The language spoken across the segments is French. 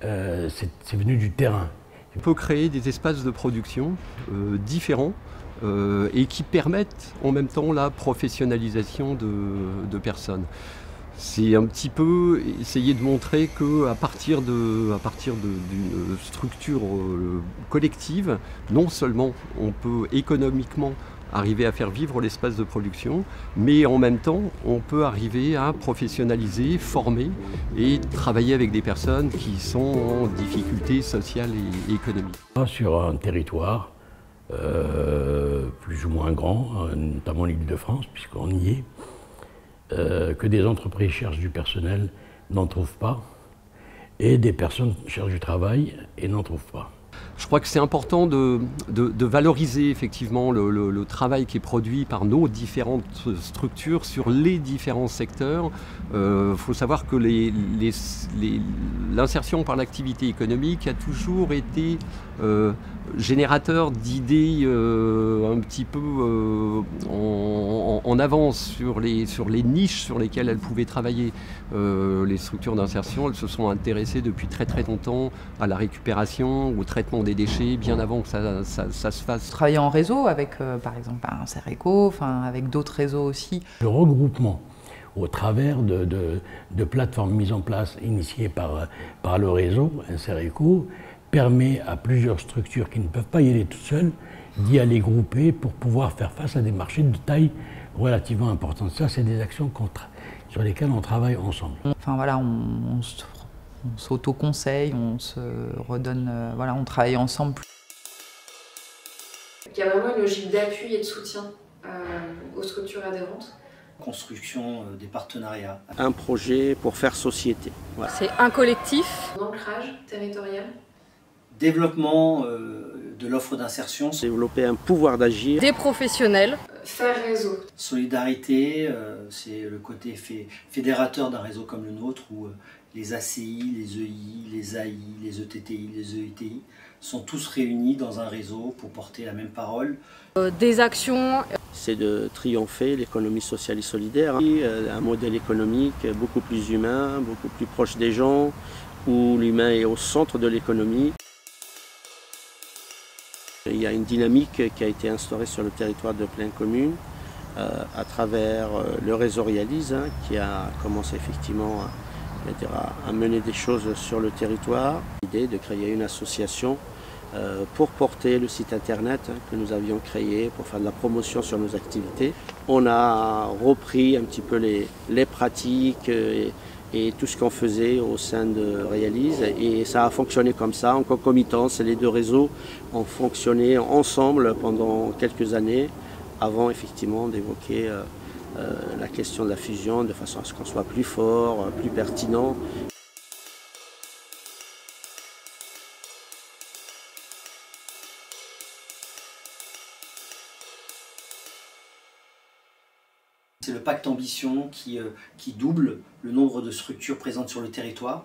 c'est venu du terrain. On peut créer des espaces de production différents et qui permettent en même temps la professionnalisation de personnes. C'est un petit peu essayer de montrer qu'à partir d'une structure collective, non seulement on peut économiquement arriver à faire vivre l'espace de production, mais en même temps, on peut arriver à professionnaliser, former et travailler avec des personnes qui sont en difficulté sociale et économique. Sur un territoire plus ou moins grand, notamment l'Île-de-France, puisqu'on y est, que des entreprises cherchent du personnel, n'en trouvent pas, et des personnes cherchent du travail et n'en trouvent pas. Je crois que c'est important de valoriser effectivement le travail qui est produit par nos différentes structures sur les différents secteurs. Il faut savoir que l'insertion par l'activité économique a toujours été générateur d'idées un petit peu en avance sur les niches sur lesquelles elles pouvaient travailler. Les structures d'insertion, elles se sont intéressées depuis très très longtemps à la récupération, au traitement des déchets, bien avant que ça se fasse. Travailler en réseau avec par exemple un Insereco, avec d'autres réseaux aussi. Le regroupement au travers de plateformes mises en place, initiées par le réseau Insereco, permet à plusieurs structures qui ne peuvent pas y aller toutes seules d'y aller grouper pour pouvoir faire face à des marchés de taille relativement importante. Ça, c'est des actions sur lesquelles on travaille ensemble. Enfin voilà, on s'auto-conseille, on se redonne, voilà, on travaille ensemble. Il y a vraiment une logique d'appui et de soutien aux structures adhérentes. Construction des partenariats. Un projet pour faire société. Voilà. C'est un collectif. Un ancrage territorial. Développement de l'offre d'insertion. Développer un pouvoir d'agir. Des professionnels. Faire réseau. Solidarité, c'est le côté fédérateur d'un réseau comme le nôtre où les ACI, les EI, les AI, les ETTI, les EITI sont tous réunis dans un réseau pour porter la même parole. Des actions. C'est de triompher l'économie sociale et solidaire. Un modèle économique beaucoup plus humain, beaucoup plus proche des gens, où l'humain est au centre de l'économie. Il y a une dynamique qui a été instaurée sur le territoire de Plaine Commune à travers le réseau Realise qui a commencé effectivement à mener des choses sur le territoire. L'idée de créer une association pour porter le site internet que nous avions créé pour faire de la promotion sur nos activités. On a repris un petit peu les pratiques et tout ce qu'on faisait au sein de Realise et ça a fonctionné comme ça, en concomitance. Les deux réseaux ont fonctionné ensemble pendant quelques années avant effectivement d'évoquer la question de la fusion de façon à ce qu'on soit plus fort, plus pertinent. C'est le pacte ambition qui double le nombre de structures présentes sur le territoire,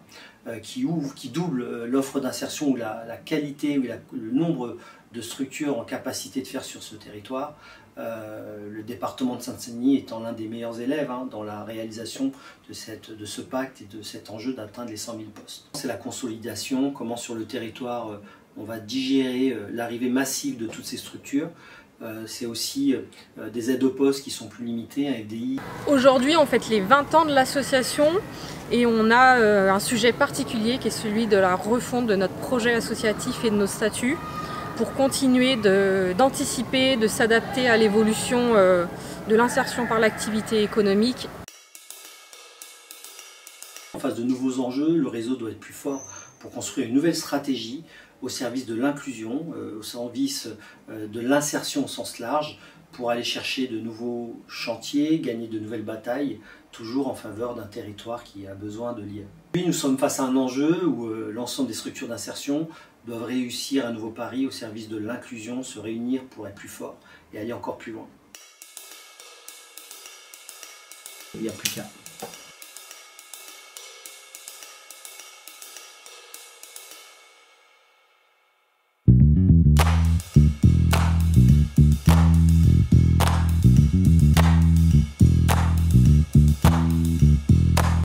qui double l'offre d'insertion ou la qualité ou le nombre de structures en capacité de faire sur ce territoire. Le département de Seine-Saint-Denis étant l'un des meilleurs élèves dans la réalisation de ce pacte et de cet enjeu d'atteindre les 100 000 postes. C'est la consolidation, comment sur le territoire on va digérer l'arrivée massive de toutes ces structures. C'est aussi des aides au poste qui sont plus limitées, un FDI. Aujourd'hui, on fête les 20 ans de l'association et on a un sujet particulier qui est celui de la refonte de notre projet associatif et de nos statuts pour continuer d'anticiper, de s'adapter à l'évolution de l'insertion par l'activité économique. En face de nouveaux enjeux, le réseau doit être plus fort pour construire une nouvelle stratégie au service de l'inclusion, au service de l'insertion au sens large, pour aller chercher de nouveaux chantiers, gagner de nouvelles batailles, toujours en faveur d'un territoire qui a besoin de liens. Puis nous sommes face à un enjeu où l'ensemble des structures d'insertion doivent réussir un nouveau pari au service de l'inclusion, se réunir pour être plus fort et aller encore plus loin. Il n'y a plus qu'à.